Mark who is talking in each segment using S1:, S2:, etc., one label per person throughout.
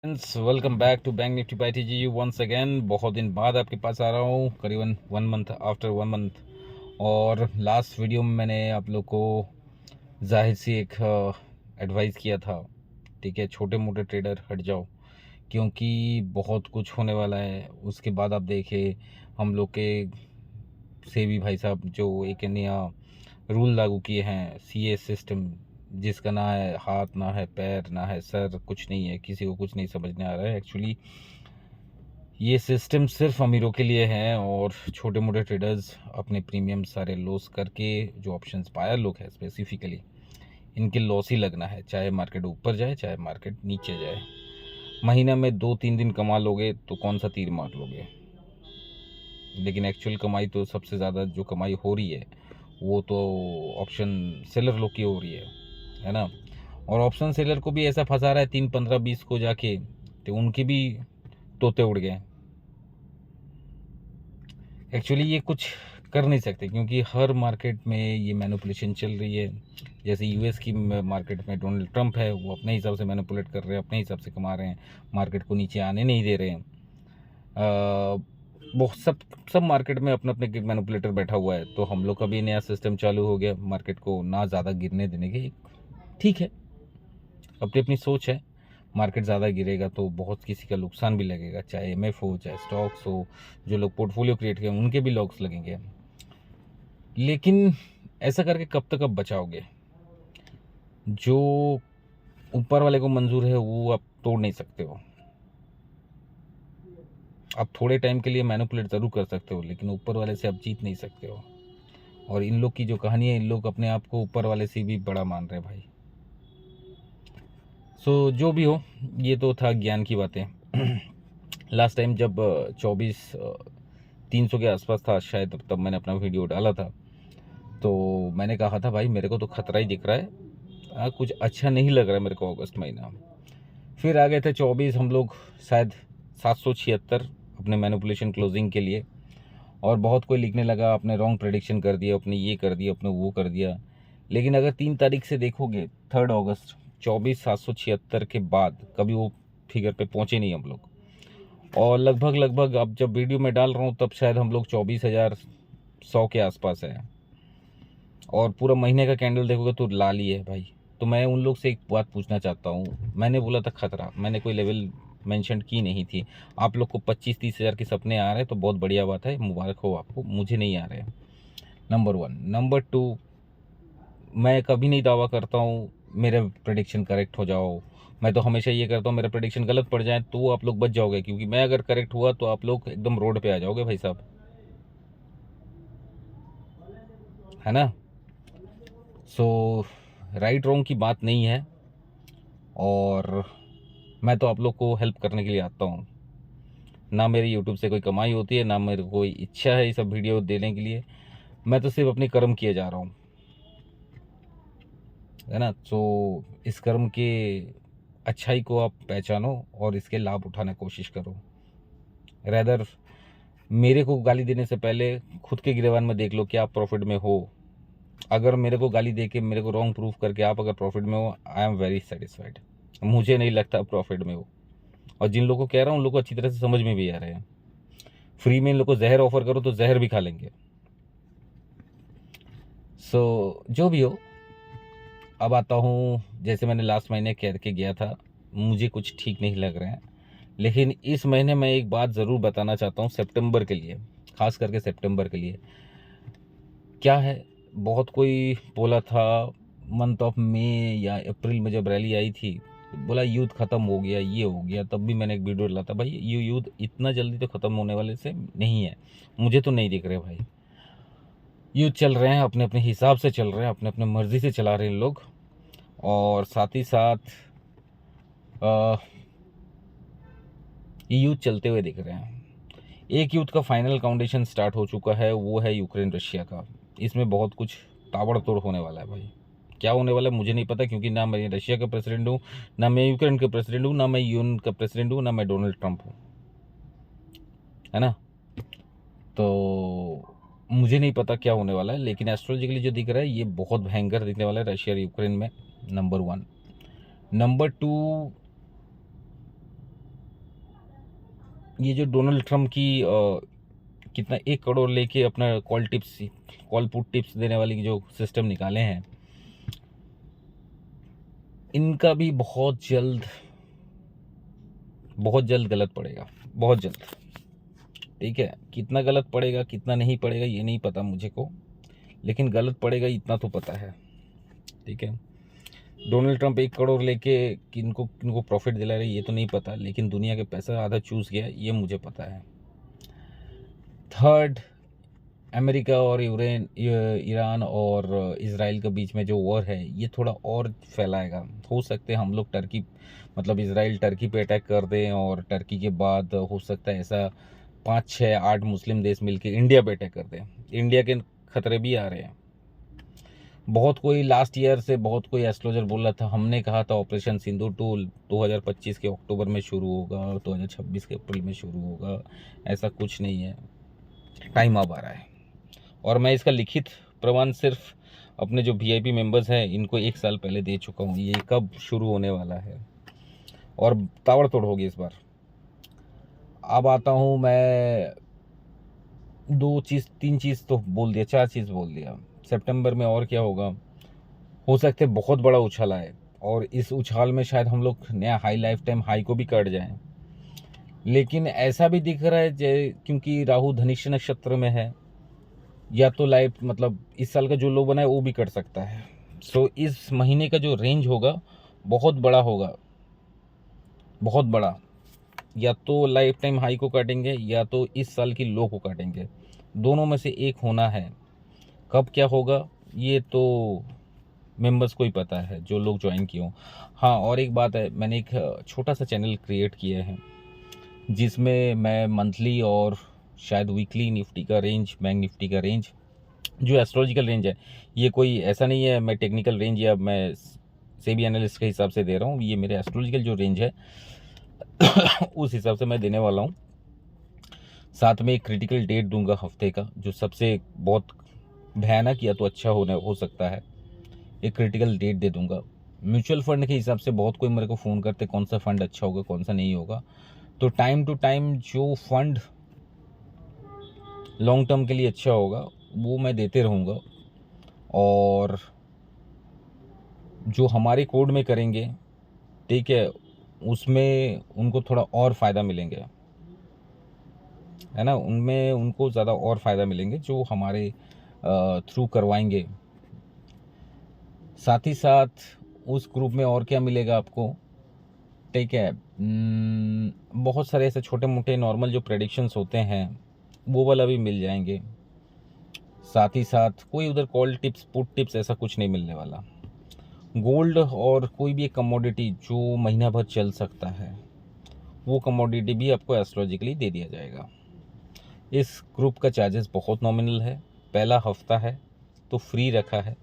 S1: Welcome back to Bank Nifty by TG once again. बहुत दिन बाद आपके पास आ रहा हूँ, करीबन 1 मंथ आफ्टर 1 मंथ। और लास्ट वीडियो में मैंने आप लोग को जाहिर सी एक एडवाइस किया था, ठीक है, छोटे मोटे ट्रेडर हट जाओ क्योंकि बहुत कुछ होने वाला है। उसके बाद आप देखे हम लोग के सेबी भाई साहब जो एक नया रूल लागू किए हैं, सीए सिस्टम, जिसका ना है हाथ ना है पैर ना है सर, कुछ नहीं है, किसी को कुछ नहीं समझने आ रहा है। एक्चुअली ये सिस्टम सिर्फ अमीरों के लिए है और छोटे मोटे ट्रेडर्स अपने प्रीमियम सारे लॉस करके, जो ऑप्शंस बायर लोग हैं स्पेसिफिकली, इनके लॉस ही लगना है, चाहे मार्केट ऊपर जाए चाहे मार्केट नीचे जाए। महीना में 2-3 दिन कमा लोगे तो कौन सा तीर मार लोगे, लेकिन एक्चुअल कमाई तो सबसे ज़्यादा जो कमाई हो रही है वो तो ऑप्शन सेलर लोग की हो रही है ना। और ऑप्शन सेलर को भी ऐसा फंसा रहा है 3, 15, 20 को जाके, तो उनके भी तोते उड़ गए। एक्चुअली ये कुछ कर नहीं सकते क्योंकि हर मार्केट में ये मैनिपुलेशन चल रही है। जैसे यूएस की मार्केट में डोनाल्ड ट्रंप है, वो अपने हिसाब से मैनिपुलेट कर रहे हैं, अपने हिसाब से कमा रहे हैं, मार्केट को नीचे आने नहीं दे रहे हैं। बहुत सब मार्केट में अपने अपने मैनिपुलेटर बैठा हुआ है। तो हम लोग का भी नया सिस्टम चालू हो गया, मार्केट को ना ज़्यादा गिरने देने के। ठीक है, अपनी अपनी सोच है। मार्केट ज़्यादा गिरेगा तो बहुत किसी का नुकसान भी लगेगा, चाहे एमएफ हो चाहे स्टॉक्स हो, जो लोग पोर्टफोलियो क्रिएट करें उनके भी लॉस लगेंगे। लेकिन ऐसा करके कब तक आप बचाओगे? जो ऊपर वाले को मंजूर है वो आप तोड़ नहीं सकते हो। आप थोड़े टाइम के लिए मैनिपुलेट ज़रूर कर सकते हो, लेकिन ऊपर वाले से आप जीत नहीं सकते हो। और इन लोग की जो कहानी है, इन लोग अपने आप को ऊपर वाले से भी बड़ा मान रहे हैं भाई। सो जो भी हो, ये तो था ज्ञान की बातें। लास्ट टाइम जब 24,300 के आसपास था शायद, तब मैंने अपना वीडियो डाला था। तो मैंने कहा था भाई मेरे को तो खतरा ही दिख रहा है, कुछ अच्छा नहीं लग रहा है मेरे को अगस्त महीना। फिर आ गए थे 24, हम लोग शायद 776 अपने मैनिपुलेशन क्लोजिंग के लिए। और बहुत कोई लिखने लगा आपने रॉन्ग प्रेडिक्शन कर दिया, अपने ये कर दिया, अपने वो कर दिया। लेकिन अगर 3 तारीख से देखोगे, 3 अगस्त, 24,776 के बाद कभी वो फिगर पे पहुंचे नहीं हम लोग। और लगभग अब जब वीडियो में डाल रहा हूँ तब शायद हम लोग 24,100 के आसपास है। और पूरा महीने का कैंडल देखोगे तो लाल ही है भाई। तो मैं उन लोग से एक बात पूछना चाहता हूँ, मैंने बोला था खतरा, मैंने कोई लेवल मेंशन की नहीं थी। आप लोग को 25-30 हज़ार के सपने आ रहे हैं तो बहुत बढ़िया बात है, मुबारक हो आपको, मुझे नहीं आ रहे हैं। नंबर 1। नंबर 2, मैं कभी नहीं दावा करता हूँ मेरे प्रेडिक्शन करेक्ट हो जाओ। मैं तो हमेशा ये करता हूँ मेरा प्रेडिक्शन गलत पड़ जाए तो आप लोग बच जाओगे, क्योंकि मैं अगर करेक्ट हुआ तो आप लोग एकदम रोड पे आ जाओगे भाई साहब, है ना। सो राइट रॉन्ग की बात नहीं है। और मैं तो आप लोग को हेल्प करने के लिए आता हूँ। ना मेरी यूट्यूब से कोई कमाई होती है, ना मेरे को कोई इच्छा है ये सब वीडियो देने के लिए। मैं तो सिर्फ अपने कर्म किए जा रहा हूँ, है ना। तो इस कर्म के अच्छाई को आप पहचानो और इसके लाभ उठाने की कोशिश करो। रैदर मेरे को गाली देने से पहले खुद के गिरेबान में देख लो कि आप प्रॉफिट में हो। अगर मेरे को गाली दे के, मेरे को रॉन्ग प्रूफ करके आप अगर प्रॉफिट में हो, आई एम वेरी सेटिस्फाइड। मुझे नहीं लगता प्रॉफिट में हो। और जिन लोगों को कह रहा हूँ उन लोगों को अच्छी तरह से समझ में भी आ रहे हैं। फ्री में इन लोग को जहर ऑफर करो तो जहर भी खा लेंगे। सो जो भी हो, अब आता हूँ, जैसे मैंने लास्ट महीने कह के गया था, मुझे कुछ ठीक नहीं लग रहे हैं। लेकिन इस महीने मैं एक बात ज़रूर बताना चाहता हूँ सितंबर के लिए, ख़ास करके सितंबर के लिए। क्या है, बहुत कोई बोला था मंथ ऑफ मई या अप्रैल में जब रैली आई थी, बोला युद्ध ख़त्म हो गया, ये हो गया। तब भी मैंने एक वीडियो डाला था, भाई ये युद्ध इतना जल्दी तो ख़त्म होने वाले से नहीं है, मुझे तो नहीं दिख रहे भाई। युद्ध चल रहे हैं, अपने अपने हिसाब से चल रहे हैं, अपने अपने मर्जी से चला रहे हैं लोग। और साथ ही साथ ये युद्ध चलते हुए दिख रहे हैं। एक युद्ध का फाइनल काउंडेशन स्टार्ट हो चुका है, वो है यूक्रेन रशिया का। इसमें बहुत कुछ ताबड़तोड़ होने वाला है भाई। क्या होने वाला है मुझे नहीं पता, क्योंकि ना मैं रशिया का प्रेसिडेंट हूँ, ना मैं यूक्रेन का प्रेसिडेंट हूँ, ना मैं यूएन का प्रेसिडेंट हूँ, ना मैं डोनाल्ड ट्रंप हूँ, है ना। तो मुझे नहीं पता क्या होने वाला है, लेकिन एस्ट्रोलॉजिकली जो दिख रहा है ये बहुत भयंकर दिखने वाला है रशिया और यूक्रेन में। नंबर 1। नंबर 2, ये जो डोनाल्ड ट्रम्प की कितना 1 करोड़ लेके अपना कॉल पुट टिप्स देने वाली जो सिस्टम निकाले हैं, इनका भी बहुत जल्द गलत पड़ेगा, बहुत जल्द। ठीक है, कितना गलत पड़ेगा कितना नहीं पड़ेगा ये नहीं पता मुझे को, लेकिन गलत पड़ेगा इतना तो पता है। ठीक है, डोनाल्ड ट्रंप 1 करोड़ लेके किनको किनको प्रॉफिट दिला रहे ये तो नहीं पता, लेकिन दुनिया के पैसा आधा चूस गया ये मुझे पता है। थर्ड, अमेरिका और ईरान और इज़राइल के बीच में जो वॉर है ये थोड़ा और फैलाएगा। हो सकते हैं हम लोग टर्की मतलब इज़राइल टर्की पे अटैक कर दें, और टर्की के बाद हो सकता है ऐसा 5, 6, 8 मुस्लिम देश मिलके इंडिया पे अटैक कर दें। इंडिया के खतरे भी आ रहे हैं। बहुत कोई लास्ट ईयर से बहुत कोई एस्ट्रोलॉजर बोल रहा था, हमने कहा था ऑपरेशन सिंदूर 2025 के अक्टूबर में शुरू होगा और 2026 के अप्रैल में शुरू होगा। ऐसा कुछ नहीं है, टाइम अब आ रहा है। और मैं इसका लिखित प्रमाण सिर्फ अपने जो VIP मेंबर्स हैं इनको 1 साल पहले दे चुका हूँ, ये कब शुरू होने वाला है, और ताबड़तोड़ होगी इस बार। अब आता हूँ मैं 3 चीज़ तो बोल दिया, 4 चीज़ बोल दिया। सितंबर में और क्या होगा, हो सकता है बहुत बड़ा उछाल आए, और इस उछाल में शायद हम लोग नया हाई लाइफ टाइम हाई को भी कट जाएं। लेकिन ऐसा भी दिख रहा है क्योंकि राहु धनिष्ठ नक्षत्र में है, या तो लाइफ मतलब इस साल का जो लो बना है वो भी कट सकता है। सो इस महीने का जो रेंज होगा बहुत बड़ा होगा, बहुत बड़ा। या तो लाइफ टाइम हाई को काटेंगे या तो इस साल की लो को काटेंगे, दोनों में से एक होना है। कब क्या होगा ये तो मेंबर्स को ही पता है, जो लोग ज्वाइन किए हों। हाँ, और एक बात है, मैंने एक छोटा सा चैनल क्रिएट किया है जिसमें मैं मंथली और शायद वीकली निफ्टी का रेंज, बैंक निफ्टी का रेंज, जो एस्ट्रोलॉजिकल रेंज है, ये कोई ऐसा नहीं है मैं टेक्निकल रेंज या मैं सेबी एनालिस्ट के हिसाब से दे रहा हूँ, ये मेरे एस्ट्रोलॉजिकल जो रेंज है उस हिसाब से मैं देने वाला हूँ। साथ में एक क्रिटिकल डेट दूंगा हफ्ते का, जो सबसे बहुत भयानक या तो अच्छा हो सकता है, एक क्रिटिकल डेट दे दूंगा। म्यूचुअल फंड के हिसाब से बहुत कोई मेरे को फ़ोन करते कौन सा फंड अच्छा होगा कौन सा नहीं होगा, तो टाइम टू टाइम जो फंड लॉन्ग टर्म के लिए अच्छा होगा वो मैं देते रहूँगा, और जो हमारे कोड में करेंगे, ठीक है, उसमें उनको थोड़ा और फ़ायदा मिलेंगे, है ना, उनमें उनको ज़्यादा और फ़ायदा मिलेंगे जो हमारे थ्रू करवाएंगे। साथ ही साथ उस ग्रुप में और क्या मिलेगा आपको, ठीक है, बहुत सारे ऐसे छोटे मोटे नॉर्मल जो प्रेडिक्शंस होते हैं वो वाला भी मिल जाएंगे। साथ ही साथ कोई उधर कॉल टिप्स पुट टिप्स ऐसा कुछ नहीं मिलने वाला। गोल्ड और कोई भी एक कमोडिटी जो महीना भर चल सकता है वो कमोडिटी भी आपको एस्ट्रोलॉजिकली दे दिया जाएगा। इस ग्रुप का चार्जेस बहुत नॉमिनल है, पहला हफ्ता है तो फ्री रखा है।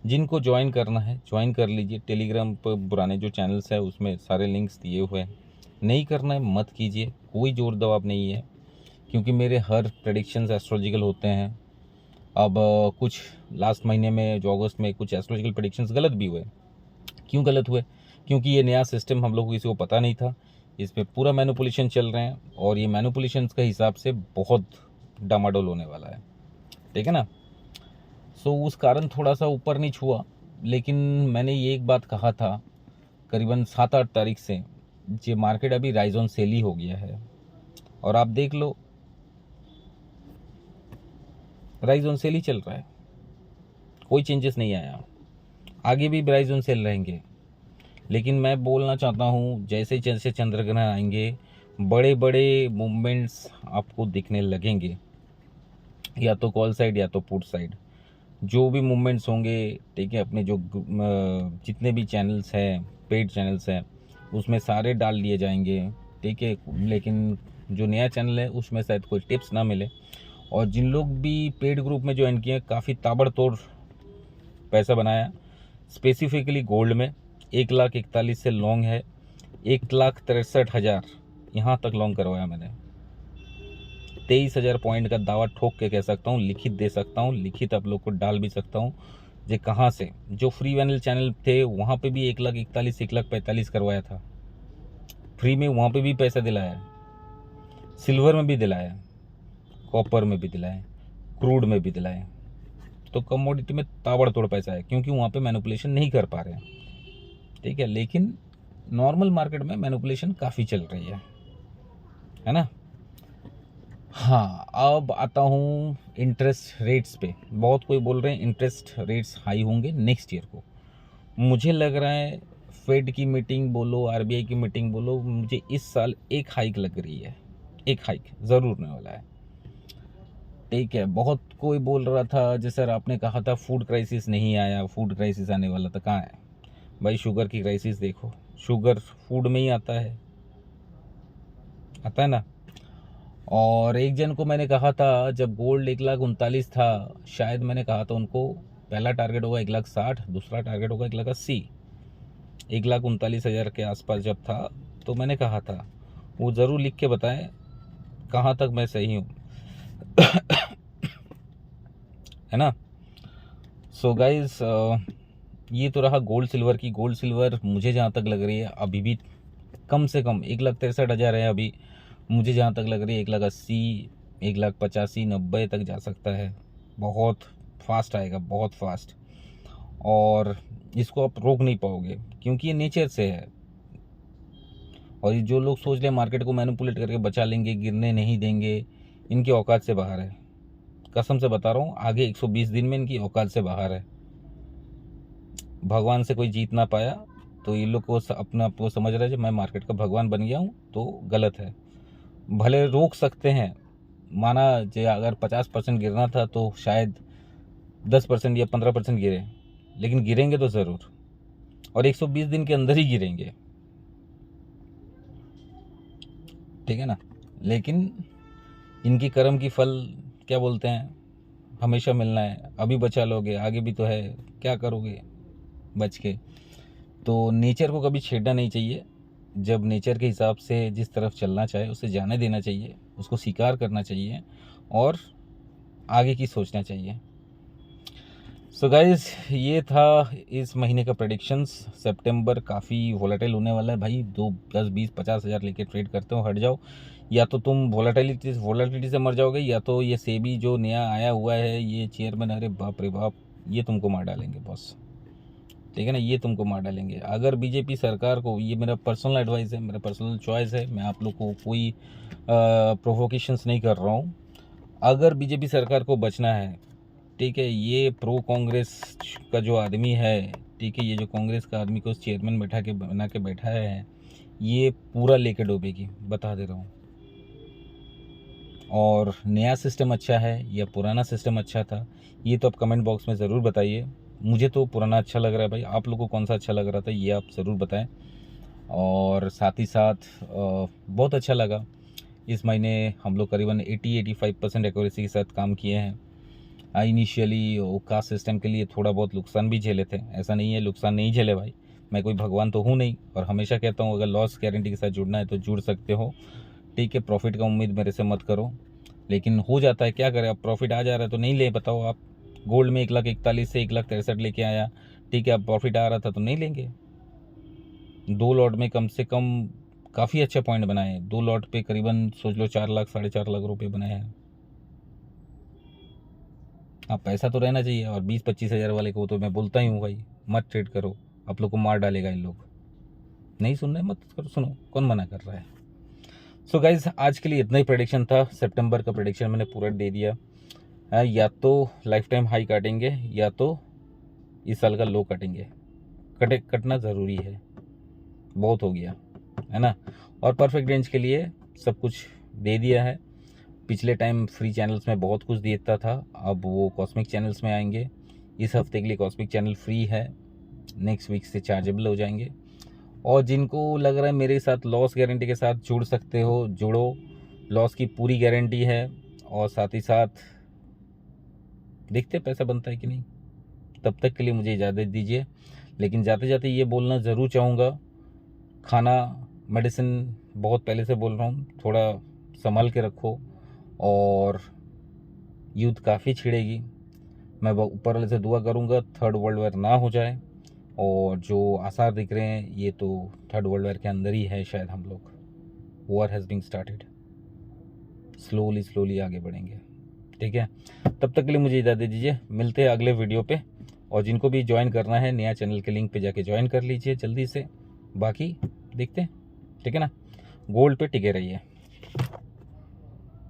S1: जिनको ज्वाइन करना है ज्वाइन कर लीजिए, टेलीग्राम पर पुराने जो चैनल्स है उसमें सारे लिंक्स दिए हुए हैं। नहीं करना है मत कीजिए, कोई जोर दबाव नहीं है, क्योंकि मेरे हर प्रेडिक्शंस एस्ट्रोलॉजिकल होते हैं। अब कुछ लास्ट महीने में जो अगस्त में कुछ एस्ट्रोलॉजिकल प्रेडिक्शंस गलत भी हुए। क्यों गलत हुए, क्योंकि ये नया सिस्टम हम लोग को किसी को पता नहीं था, इस पर पूरा मैनिपुलेशन चल रहे हैं, और ये मैनिपुलेशन के हिसाब से बहुत डामाडोल होने वाला है, ठीक है ना। सो उस कारण थोड़ा सा ऊपर नहीं छुआ, लेकिन मैंने ये एक बात कहा था करीबन 7-8 तारीख से, ये मार्केट अभी राइज ऑन सेल ही हो गया है, और आप देख लो राइज ऑन सेल ही चल रहा है, कोई चेंजेस नहीं आया, आगे भी राइज ऑन सेल रहेंगे। लेकिन मैं बोलना चाहता हूँ जैसे जैसे चंद्रग्रहण आएंगे बड़े बड़े मूवमेंट्स आपको दिखने लगेंगे, या तो कॉल साइड या तो पुट साइड, जो भी मूवमेंट्स होंगे, ठीक है, अपने जो जितने भी चैनल्स हैं पेड चैनल्स हैं उसमें सारे डाल दिए जाएंगे, ठीक है। लेकिन जो नया चैनल है उसमें शायद कोई टिप्स ना मिले, और जिन लोग भी पेड ग्रुप में ज्वाइन किए काफ़ी ताबड़तोड़ पैसा बनाया। स्पेसिफिकली गोल्ड में 1,41,000 से लॉन्ग है, 1,63,000 यहाँ तक लॉन्ग करवाया मैंने। 23,000 पॉइंट का दावा ठोक के कह सकता हूँ, लिखित दे सकता हूँ, लिखित आप लोग को डाल भी सकता हूँ। जे कहाँ से जो फ्री वैनल चैनल थे वहाँ पे भी 1,41,000 1,45,000 करवाया था फ्री में, वहाँ पे भी पैसा दिलाया। सिल्वर में भी दिलाया, कॉपर में भी दिलाए, क्रूड में भी दिलाए। तो कमोडिटी में ताबड़तोड़ पैसा है, क्योंकि वहाँ पे मैनिपुलेशन नहीं कर पा रहे हैं, ठीक है। लेकिन नॉर्मल मार्केट में मैनिपुलेशन काफ़ी चल रही है ना। हाँ, अब आता हूँ इंटरेस्ट रेट्स पे। बहुत कोई बोल रहे हैं इंटरेस्ट रेट्स हाई होंगे नेक्स्ट ईयर को। मुझे लग रहा है फेड की मीटिंग बोलो, आरबीआई की मीटिंग बोलो, मुझे इस साल एक हाइक लग रही है, एक हाइक ज़रूर होने वाला है, ठीक है। बहुत कोई बोल रहा था जैसे सर आपने कहा था फूड क्राइसिस नहीं आया, फूड क्राइसिस आने वाला था, कहाँ है भाई? शुगर की क्राइसिस देखो, शुगर फूड में ही आता है ना। और एक जन को मैंने कहा था जब गोल्ड 1,39,000 था, शायद मैंने कहा था उनको पहला टारगेट होगा 1,60,000, दूसरा टारगेट होगा 1,80,000। 1,39,000 के आसपास जब था तो मैंने कहा था, वो ज़रूर लिख के बताएं कहाँ तक मैं सही हूँ है ना। सो गाइज ये तो रहा गोल्ड सिल्वर की। गोल्ड सिल्वर मुझे जहाँ तक लग रही है अभी भी कम से कम 1,63,000 है अभी। मुझे जहाँ तक लग रही है 1,80,000, 1,85,000, 90 तक जा सकता है। बहुत फास्ट आएगा, बहुत फास्ट। और इसको आप रोक नहीं पाओगे क्योंकि ये नेचर से है। और ये जो लोग सोच रहे हैं मार्केट को मैनिपुलेट करके बचा लेंगे, गिरने नहीं देंगे, इनकी औकात से बाहर है। कसम से बता रहा हूँ, आगे 120 दिन में इनकी औकात से बाहर है। भगवान से कोई जीत ना पाया तो ये लोग को अपना वो समझ रहे हैं मैं मार्केट का भगवान बन गया हूँ, तो गलत है। भले रोक सकते हैं, माना जो अगर 50% गिरना था तो शायद 10% या 15% गिरे, लेकिन गिरेंगे तो ज़रूर, और 120 दिन के अंदर ही गिरेंगे, ठीक है ना। लेकिन इनकी कर्म की फल क्या बोलते हैं, हमेशा मिलना है। अभी बचा लोगे, आगे भी तो है, क्या करोगे बच के। तो नेचर को कभी छेड़ना नहीं चाहिए। जब नेचर के हिसाब से जिस तरफ चलना चाहे उसे जाने देना चाहिए, उसको स्वीकार करना चाहिए और आगे की सोचना चाहिए। सो गाइस, ये था इस महीने का प्रेडिक्शंस। सितंबर काफ़ी वोलेटाइल होने वाला है भाई। 2, 10, 20, 50 हज़ार लेके ट्रेड करते हो, हट जाओ। या तो तुम वोलेटिलिटी से मर जाओगे, या तो ये सेबी जो नया आया हुआ है ये चेयरमैन, अरे बाप रे बाप, ये तुमको मार डालेंगे बॉस, ठीक है ना। ये तुमको मार डालेंगे। अगर बीजेपी सरकार को, ये मेरा पर्सनल एडवाइस है, मेरा पर्सनल चॉइस है, मैं आप लोग को कोई प्रोवोकेशंस नहीं कर रहा हूँ। अगर बीजेपी सरकार को बचना है, ठीक है, ये प्रो कांग्रेस का जो आदमी है, ठीक है, ये जो कांग्रेस का आदमी को चेयरमैन बना के बैठा है, ये पूरा लेके डूबेगी, बता दे रहा हूँ। और नया सिस्टम अच्छा है या पुराना सिस्टम अच्छा था, ये तो आप कमेंट बॉक्स में ज़रूर बताइए। मुझे तो पुराना अच्छा लग रहा है भाई, आप लोगों को कौन सा अच्छा लग रहा था ये आप ज़रूर बताएं। और साथ ही साथ बहुत अच्छा लगा, इस महीने हम लोग करीबन 80-85% एक्यूरेसी के साथ काम किए हैं। इनिशियली कास्ट सिस्टम के लिए थोड़ा बहुत नुकसान भी झेले थे, ऐसा नहीं है नुकसान नहीं झेले भाई, मैं कोई भगवान तो हूँ नहीं। और हमेशा कहता हूँ अगर लॉस गारंटी के साथ जुड़ना है तो जुड़ सकते हो, ठीक है। प्रॉफिट का उम्मीद मेरे से मत करो, लेकिन हो जाता है, क्या करें, अब प्रॉफिट आ जा रहा है तो नहीं ले, बताओ आप। गोल्ड में 1,41,000 से 1,63,000 लेके आया, ठीक है, अब प्रॉफिट आ रहा था तो नहीं लेंगे। 2 लॉट में कम से कम काफ़ी अच्छा पॉइंट बनाए, 2 लॉट पे करीबन सोच लो 4 लाख 4.5 लाख रुपए बनाए हैं। हाँ, पैसा तो रहना चाहिए। और 20-25 हज़ार वाले को तो मैं बोलता ही हूँ भाई मत ट्रेड करो, आप लोग को मार डालेगा इन लोग। नहीं सुन रहे मत करो, सुनो, कौन मना कर रहा है। सो गाइज, आज के लिए इतना ही प्रेडिक्शन था। सितंबर का प्रेडिक्शन मैंने पूरा दे दिया। या तो लाइफ टाइम हाई काटेंगे या तो इस साल का लो काटेंगे। कटना ज़रूरी है, बहुत हो गया है ना। और परफेक्ट रेंज के लिए सब कुछ दे दिया है। पिछले टाइम फ्री चैनल्स में बहुत कुछ देता था, अब वो कॉस्मिक चैनल्स में आएंगे। इस हफ्ते के लिए कॉस्मिक चैनल फ्री है, नेक्स्ट वीक से चार्जेबल हो जाएंगे। और जिनको लग रहा है मेरे साथ लॉस गारंटी के साथ जुड़ सकते हो, जुड़ो। लॉस की पूरी गारंटी है, और साथ ही साथ देखते पैसा बनता है कि नहीं। तब तक के लिए मुझे इजाज़त दीजिए। लेकिन जाते जाते ये बोलना ज़रूर चाहूँगा, खाना मेडिसिन बहुत पहले से बोल रहा हूँ, थोड़ा संभाल के रखो। और युद्ध काफ़ी छिड़ेगी, मैं ऊपर वाले से दुआ करूँगा थर्ड वर्ल्ड वॉर ना हो जाए। और जो आसार दिख रहे हैं ये तो थर्ड वर्ल्ड वॉर के अंदर ही है शायद हम लोग। War has been started. Slowly slowly आगे बढ़ेंगे। ठीक है, तब तक के लिए मुझे इजाज़त दीजिए, मिलते हैं अगले वीडियो पे। और जिनको भी ज्वाइन करना है नया चैनल के लिंक पे जाके ज्वाइन कर लीजिए जल्दी से, बाकी देखते हैं। ठीक है ना, गोल्ड पे टिके रहिए।